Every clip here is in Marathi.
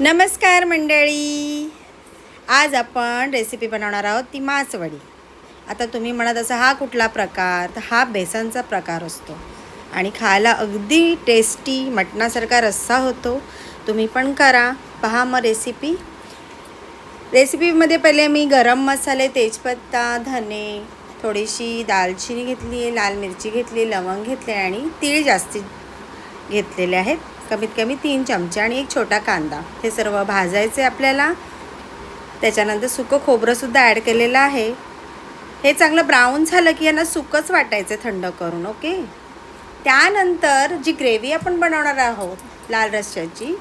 नमस्कार मंडळी, आज आपण रेसिपी बनवणार आहोत ती मासवडी। आता तुम्ही म्हणत असा हा कुठला प्रकार, तर हा बेसनचा प्रकार असतो आणि खायला अगदी टेस्टी मटणासारखा रस्सा होतो। तुम्ही पण करा, पहा मग रेसिपीमध्ये पहिले मी गरम मसाले, तेजपत्ता, धने, थोडीशी दालचिनी घेतली आहे, लाल मिरची घेतली, लवंग घेतले आणि तीळ जास्ती घेतलेले आहेत, कमीत कमी 3 चमचे आणि एक छोटा कांदा। हे सर्व भाजायचे आपल्याला। त्याच्यानंतर सुकं खोबरंसुद्धा ॲड केलेलं आहे। हे चांगलं ब्राऊन झालं की यांना सुकंच वाटायचं थंड करून। ओके, त्यानंतर जी ग्रेव्ही आपण बनवणार आहोत लाल रश्श्याची,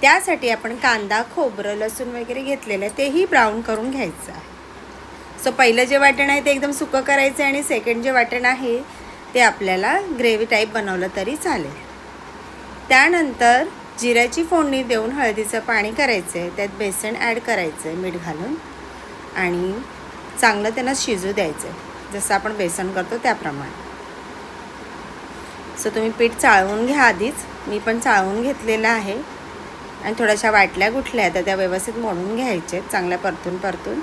त्यासाठी आपण कांदा, खोबरं, लसूण वगैरे घेतलेलं आहे, तेही ब्राऊन करून घ्यायचं आहे। सो पहिलं जे वाटण आहे ते एकदम सुकं करायचं आणि सेकंड जे वाटण आहे ते आपल्याला ग्रेव्ही टाईप बनवलं तरी चालेल। त्यानंतर जिऱ्याची फोडणी देऊन हळदीचं पाणी करायचं आहे, त्यात बेसन ॲड करायचं आहे मीठ घालून आणि चांगलं त्यांना शिजू द्यायचं आहे, जसं आपण बेसन करतो त्याप्रमाणे। सो तुम्ही पीठ चाळवून घ्या आधीच, मी पण चाळवून घेतलेलं आहे आणि थोड्याशा वाटल्या गुठल्या तर त्या व्यवस्थित मोडून घ्यायचे चांगल्या परतून।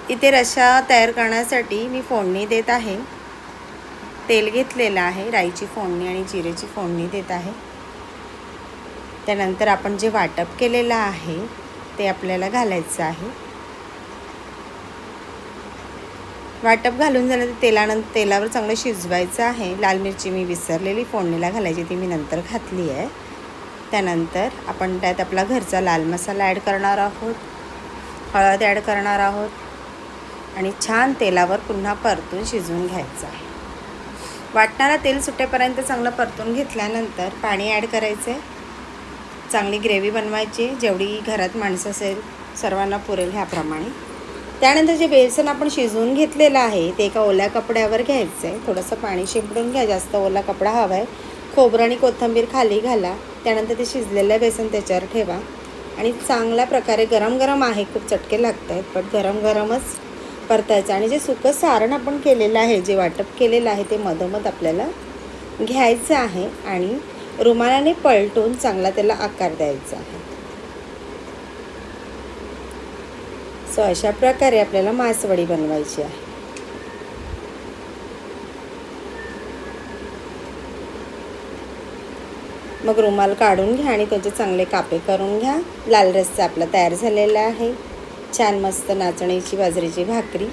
इथे रस्सा तयार करण्यासाठी मी फोडणी देत आहे। तेल घेतलेलं आहे, राईची फोडणी आणि जिरेची फोडणी देत आहे। त्यानंतर आपण जे वाटप केलेलं आहे ते आपल्याला घालायचं आहे। वाटप घालून झालं तर तेलावर चांगलं शिजवायचं आहे। लाल मिरची मी विसरलेली फोडणीला घालायची, ती मी नंतर घातली आहे। त्यानंतर आपण त्यात आपला घरचा लाल मसाला ॲड करणार आहोत, हळद ॲड करणार आहोत आणि छान तेलावर पुन्हा परतून शिजवून घ्यायचं आहे। वाटणारा तेल सुटेपर्यंत चांगलं परतून घेतल्यानंतर पाणी ॲड करायचं आहे। चांगली ग्रेव्ही बनवायची, जेवढी घरात माणसं असेल सर्वांना पुरेल ह्याप्रमाणे। त्यानंतर जे बेसन आपण शिजवून घेतलेलं आहे ते एका ओल्या कपड्यावर घ्यायचं आहे। थोडंसं पाणी शिंपडून घ्या, जास्त ओला कपडा हवा आहे। खोबरं आणि कोथिंबीर खाली घाला, त्यानंतर ते शिजलेलं बेसन त्याच्यावर ठेवा आणि चांगल्या प्रकारे गरम आहे, खूप चटके लागत आहेत, पण गरमच परतायचं आणि जे सुकं सारण आपण केलेलं आहे, जे वाटप केलेलं आहे ते मधोमध आपल्याला घ्यायचं आहे आणि रुमालाने पलटून चांगला त्याला आकार द्यायचा आहे। सो अशा प्रकारे आपल्याला मासवडी बनवायची आहे। मग रुमाल काढून घ्या आणि त्याचे चांगले कापे करून घ्या। लाल रस्सा आपला तयार झालेला आहे, छान मस्त नाचणीची बाजरीची भाकरी।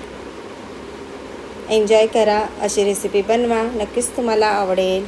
एन्जॉय करा, अशी रेसिपी बनवा, नक्कीच तुम्हाला आवडेल।